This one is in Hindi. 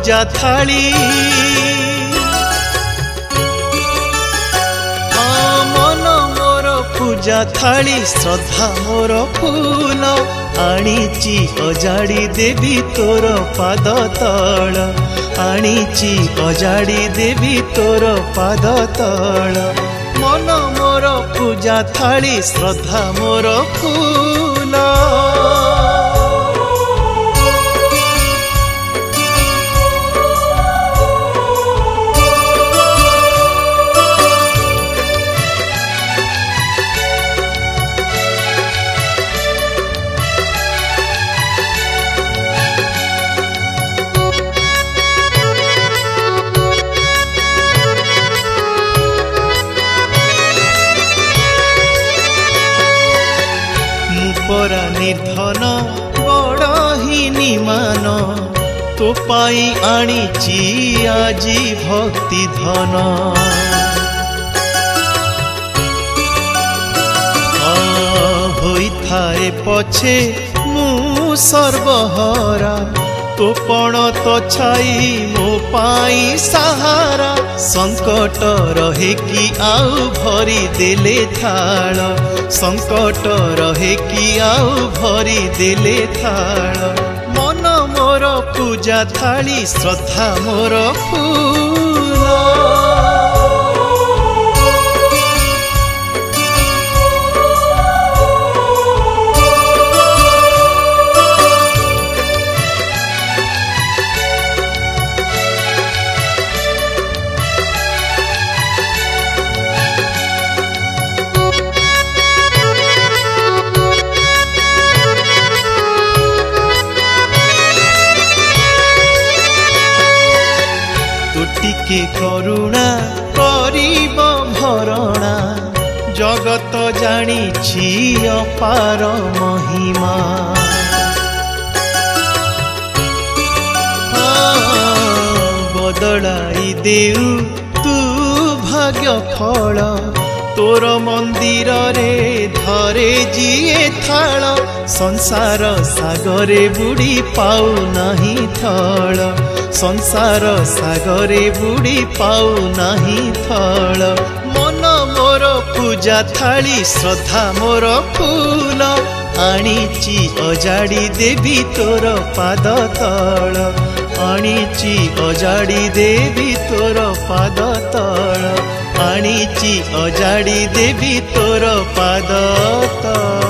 पूजा थाली मन मोर पूजा थाली श्रद्धा मोर फूल आनीची अजाड़ी देवी तोर पाद तल आनीची अजाड़ी देवी तोर पाद तल मन मोर पूजा थाली श्रद्धा मोर फूल परा निर्धन बड़ ही निमान तो पाई आनीची आजी भक्ति धन होई थाए पछे मु सर्वहरा तो पण तो छाई मो पाई सहारा संकट रहे कि आउ भरी देले थाल संकट रहे कि आउ भरी देले थाल मन मोर पूजा थाली श्रद्धा मोर फूल टिके करुणा करिब भरणा जगत जानिछि अपार महिमा बदलाई देउ तू भाग्य फल तोर मंदिर रे धरे जिए थाल संसार सागरे बुड़ी पाऊ नहीं थल संसार सागरे बुड़ी पाऊ नहीं थल मन मोर पूजा थाली श्रद्धा मोर फूल आनीची अजाड़ी देवी तोर पाद तल आनीची अजाड़ी देवी तोर पाद तल आनीची अजाड़ी देवी तोर पाद तल।